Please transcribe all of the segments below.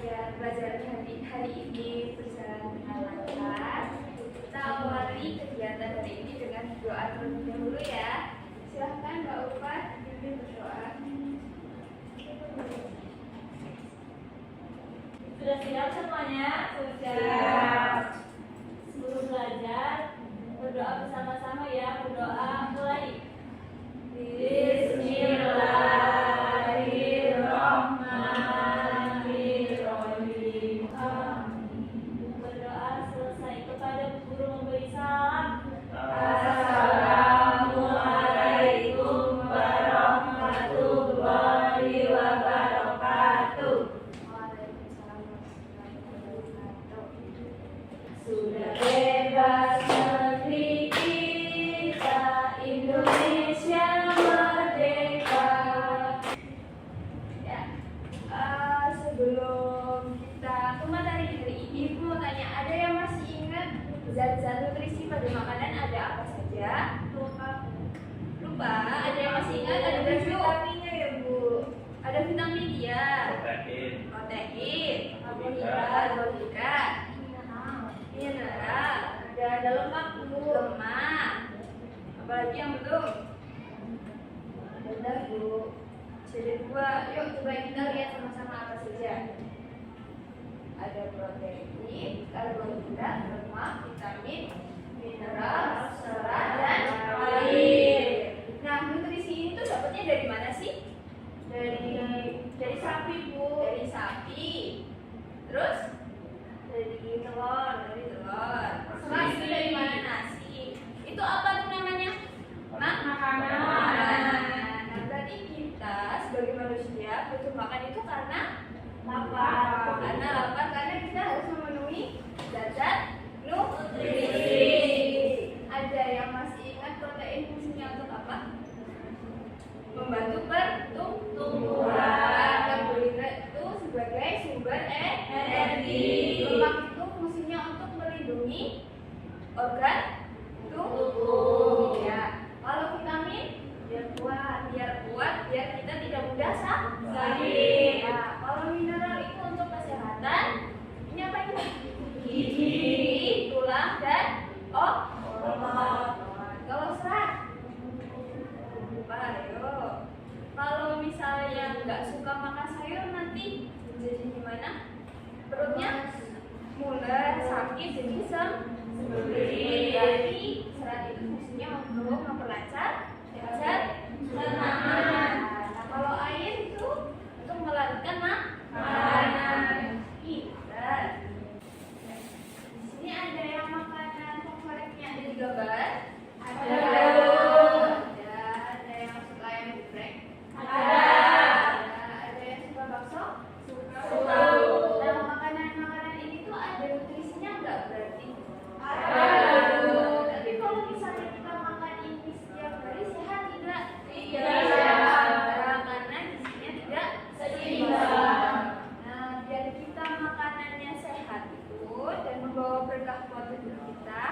pelajaran hari ini berjalan dengan lancar. Kita awali kegiatan hari ini dengan doa terlebih dahulu ya. Silahkan Mbak Upa dipimpin berdoa. Sudah siap semuanya? Siap. Sebelum belajar, berdoa bersama-sama ya. Berdoa mulai. Bismillahirrahmanirrahim. Berdoa selesai kepada guru memberi salam. Assalamualaikum warahmatullahi wabarakatuh. Waalaikumsalam warahmatullahi wabarakatuh. Sudah bebas negeri kita, Indonesia merdeka. Ya, sebelum kita ke materi hari ini, Ibu mau tanya, ada yang masih ingat zat-zat nutrisi pada makanan ada apa saja? Lupa? Ada yang masih ingat? Ada vitaminnya ya Bu? Ada vitamin ya? Protein, karbohidrat, mineral, ada lemak Bu. Lemak. Apalagi yang belum? Ada Bu. Jadi dua, yuk coba kita lihat sama-sama apa saja. Ada protein, karbohidrat, lemak, vitamin, mineral, serat, dan air. Nah, nutrisi ini tuh dapatnya dari mana sih? Dari sapi Bu. Dari sapi. Terus dari telur. Serat itu dari mana? Nasi. Itu apa tuh namanya? Makanan. Nah, berarti kita sebagai manusia butuh makan itu karena lapar. Karena kita harus memenuhi zat-zat nutrisi. Ada yang masih ingat protein fungsinya untuk apa? Membantu pertumbuhan. Karbohidrat itu sebagai sumber energi. Lemak itu fungsinya untuk melindungi organ tubuh. Ya. Kalau vitamin biar kuat, biar kita tidak mudah sakit. Nah, kalau mineral itu untuk kesehatan. Ini apa itu? Gigi, tulang, dan otot. Kalau serat, kalau misalnya nggak suka makan sayur nanti jadi gimana? Perutnya mules, sakit, jadi sembelih. Jadi serat itu fungsinya untuk memperlancar pencernaan. Nah, kalau air itu untuk melarutkan makanan. Di sini ada yang makanan favoritnya ada di gambar. Ada yang suka ayam geprek. Ada yang suka bakso. Suka. Nah, makanan ini tuh ada nutrisinya nggak berarti? Tapi kalau misalnya kita makan ini setiap hari sehat tidak? Karena gizinya tidak seimbang. Nah, biar kita makanannya sehat itu dan membawa berkah buat tubuh kita,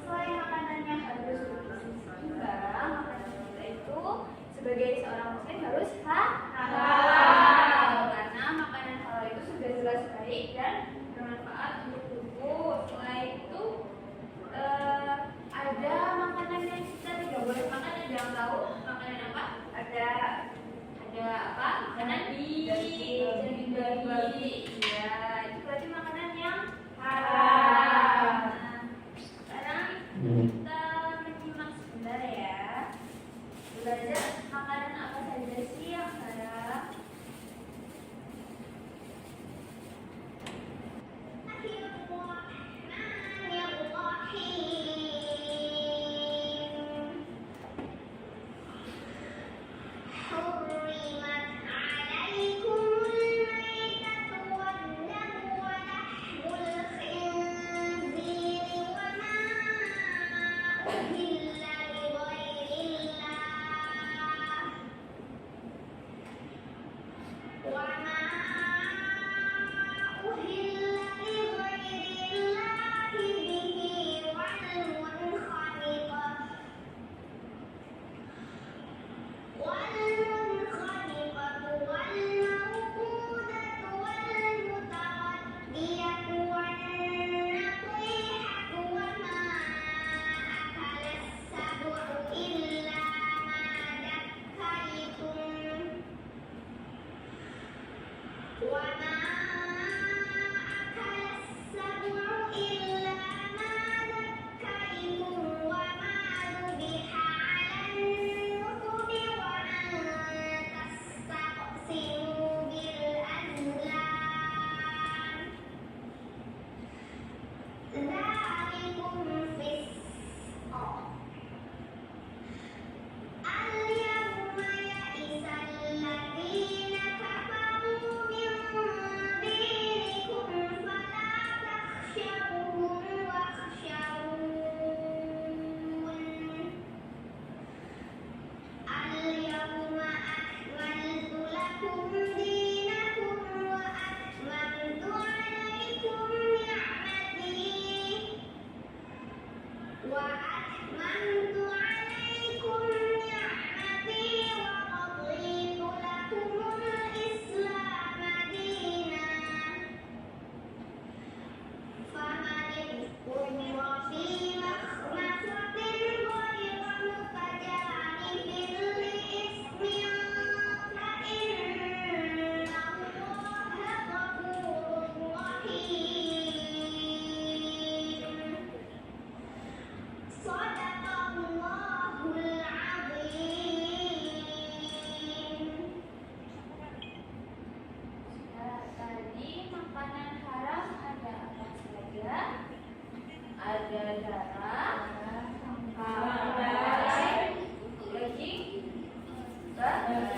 selain makanannya harus seimbang, makanan kita itu sebagai seorang muslim harus halal. Karena makanan halal itu sudah jelas baik dan bermanfaat untuk tubuh. Selain itu ada makanan yang kita tidak boleh makan. Ada yang tahu makanan apa? Ada apa? Makanan daging babi. Ya, itu berarti makanan yang haram. Nah, sekarang kita menyimak sebentar ya. Belajar makanan apa saja sih yang haram?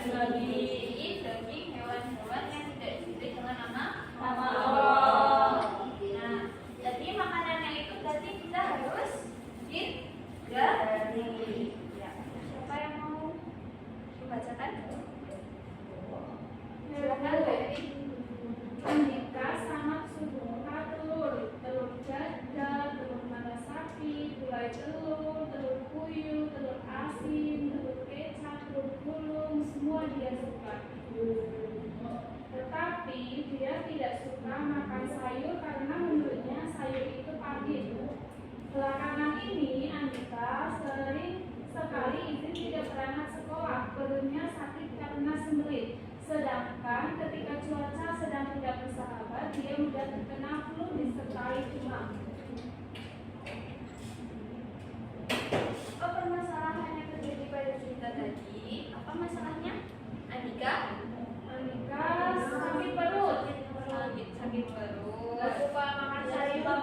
daging hewan-hewan yang tidak diberi dengan nama Allah. Nah, jadi makanannya itu berarti kita harus hindari. Ya. Siapa yang mau membacakan? Silakan dari Aneka sangat suka telur jadar, telur mata sapi, gulai telur puyuh, telur asin, telur kecap, telur gulung, semua dia suka. Tetapi dia tidak suka makan sayur karena menurutnya sayur itu pahit. Belakangan ini Andika sering sekali izin tidak berangkat sekolah, perutnya sakit karena sembelit. Sedangkan ketika cuaca sedang tidak bersahabat, dia mudah terkena flu disertai demam. Oh, permasalahan yang terjadi pada cerita tadi, apa masalahnya? Andika? Andika sakit perut, Sakit perut. nggak suka makan sayur, Nggak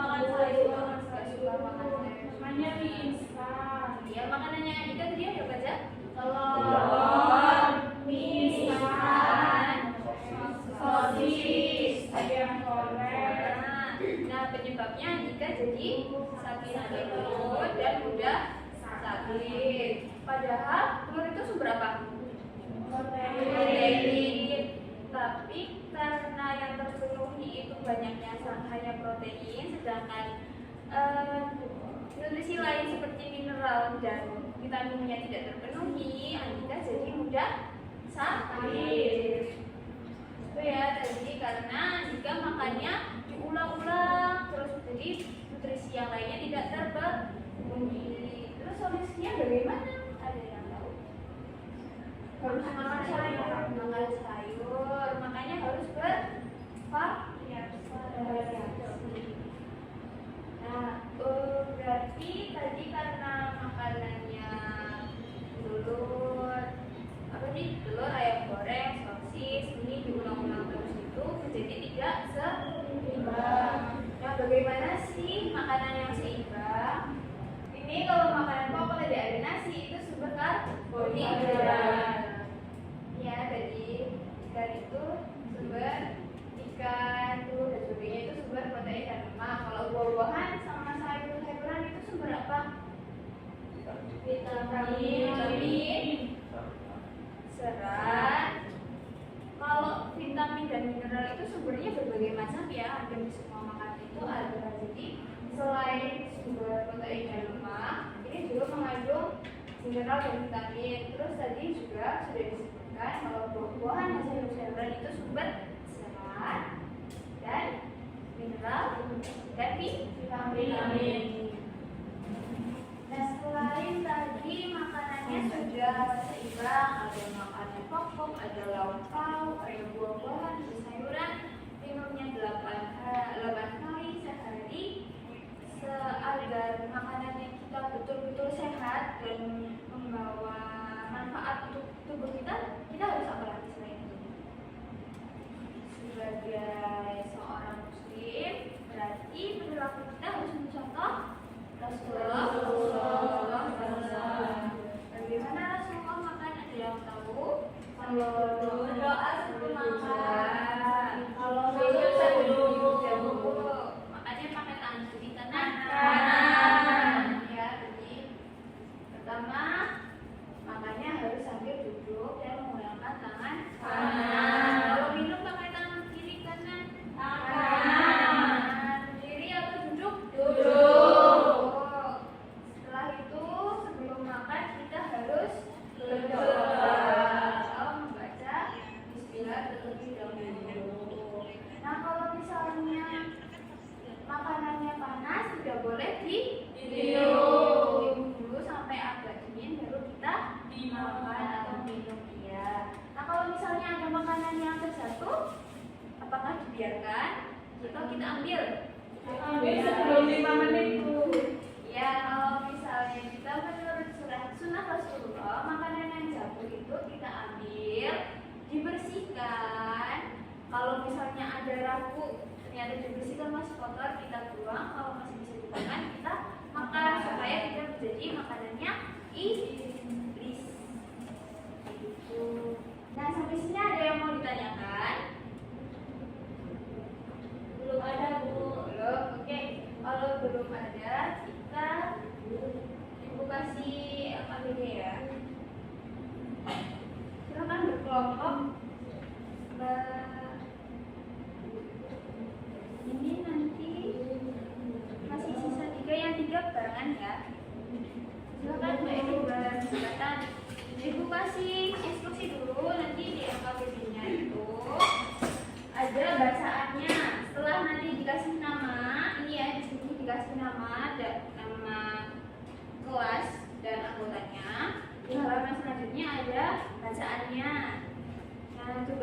suka makan sayur. makannya mie instan, Ya, makanannya Andika tadi ada apa aja? telur, mie instan, sosis, ayam goreng. Nah, penyebabnya Andika jadi sakit perut dan mudah sakit. Padahal telur itu sumber apa? Protein. Tapi karena yang terpenuhi itu banyaknya hanya protein, sedangkan nutrisi lain seperti mineral dan vitaminnya tidak terpenuhi, Andika jadi mudah sakit. Itu ya tadi karena Andika makannya diulang-ulang terus, jadi nutrisi yang lainnya tidak terpenuhi. Terus solusinya bagaimana? Ada yang tahu? Harus makan sayur, makanya harus bervariasi. Nah, berarti tadi karena makanannya telur, apa sih? Telur, ayam goreng, sosis, ini diulang-ulang terus itu menjadi tidak seimbang. Nah, bagaimana sih makanan yang seimbang? Ini kalau makanan pokok tadi ada nasi, itu sumber karbohidrat. Ya, tadi ikan itu sumber ikan, telur dan sebagainya itu sumber protein dan lemak. Kalau buah-buahan sama sayur-sayuran itu sumber apa? Vitamin, serat. Kalau vitamin dan mineral itu sumbernya berbagai macam ya, hampir di semua makanan itu ada. Jadi selain sumber protein dan lemak, ini juga mengandung mineral dan vitamin. Terus tadi juga sudah disebutkan kalau buah-buahan dan sayur-sayuran itu sumber serat dan mineral dan vitamin. Nah, selain tadi makanannya sudah seimbang, ada makanan pokok, ada lauk pauk, ada buah-buahan, ada sayuran, minumnya 8 kali sehari, agar makanannya kita betul-betul sehat dan membawa manfaat untuk tubuh kita harus apa lagi selain itu? Sebagai seorang muslim, berarti perilaku kita harus mencontoh Rasulullah. Bagaimana Rasulullah makan? Ada yang tahu? Kalau berdoa sebelum makan, kalau minum sebelum makannya pakai tangan kiri kanan. Ya, jadi pertama makannya harus sambil duduk dan menggunakan tangan kanan. Kalau minum pakai tangan kiri kanan. Berdiri atau duduk? Duduk. Setelah itu sebelum makan kita harus berdoa, membaca Bismillah terlebih dahulu. Nah, kalau misalnya makanannya panas tidak boleh diminum dulu sampai agak dingin baru kita dimakan atau minum dia. Nah, kalau misalnya ada makanan yang terjatuh, apakah dibiarkan atau kita ambil? Ambil sebelum 5 menit itu. Ya, kalau misalnya kita menurut sunnah Rasulullah, makanan yang jatuh itu kita ambil, dibersihkan. Kalau misalnya ada ragu, ternyata dibersihkan masih kotor, kita buang. Kalau masih bisa dimakan, kita makan supaya tidak menjadi makanannya iblis. Gitu. Nah,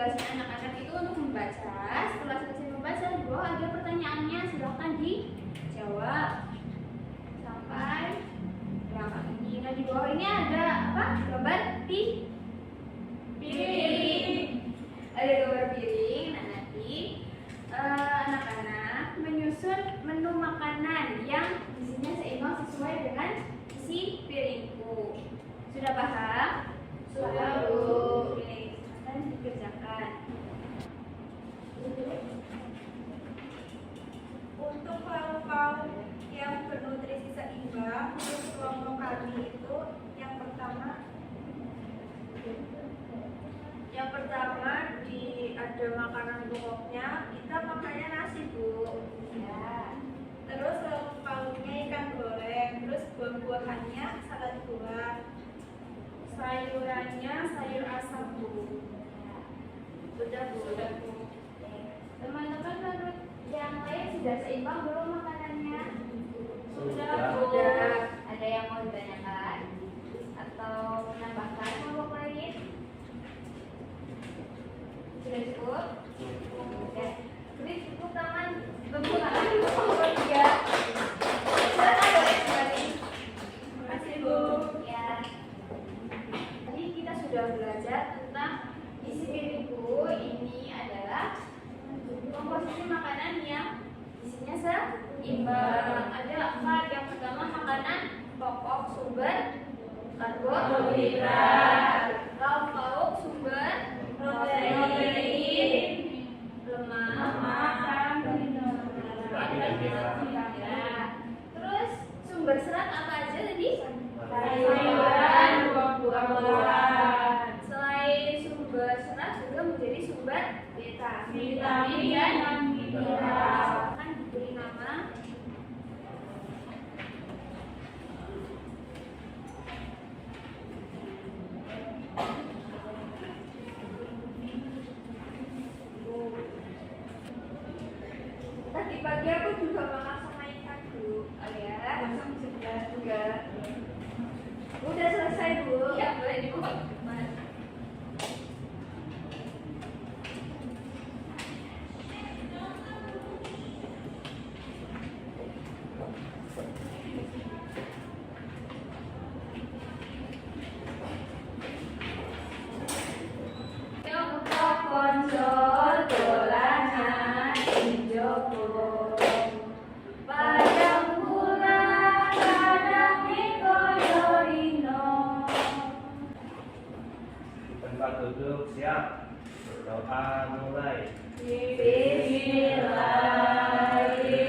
tugasnya anak-anak itu untuk membaca. Setelah selesai membaca, di bawah ada pertanyaannya, silahkan dijawab sampai berapa ini. Nah, di bawah ini ada apa? Gambar piring. Ada gambar piring. Nah, nanti anak-anak menyusun menu makanan yang isinya seimbang sesuai dengan isi piringku. Sudah paham? Sudah, Bu. Oke, akan dikerjakan. Untuk lauk-lauk yang bernutrisi seimbang untuk kelompok kami itu yang pertama ada makanan pokoknya, kita makannya nasi, Bu. Ya. Terus lauk pauknya ikan goreng, terus buah-buahannya salad buah, sayurannya sayur asam, Bu. Sudah, Bu. Bu. Teman-teman menurut yang lain sudah seimbang belum makanannya? Sudah, Bu. Sudah. Ada yang mau ditanyakan atau menambahkan kelompok lain? Sudah cukup? Oke. Beri cukup tangan pembukaan kelompok 3. Silakan boleh kembali. Terima kasih, Bu. Ya. Tadi kita sudah belajar tentang isi piringku. Ini adalah komposisi makanan yang isinya seimbang. Ada 4. Yang pertama makanan pokok sumber karbohidrat, lauk pauk sumber protein, lemak, dan ya. Terus sumber serat apa aja tadi? sayuran, buah-buahan, Selain sumber serat juga menjadi sumber vitamin vitamin dan mineral. Kan diberi nama tadi pagi aku juga makan sama ikan, Bu. Oh ya, juga. Udah selesai, Bu. Ya, boleh dibuka. Konco dolanan injogo padang bulan kadang koyorino. Tempat duduk siap. Berdoa mulai. Bismillahirrahmanirrahim.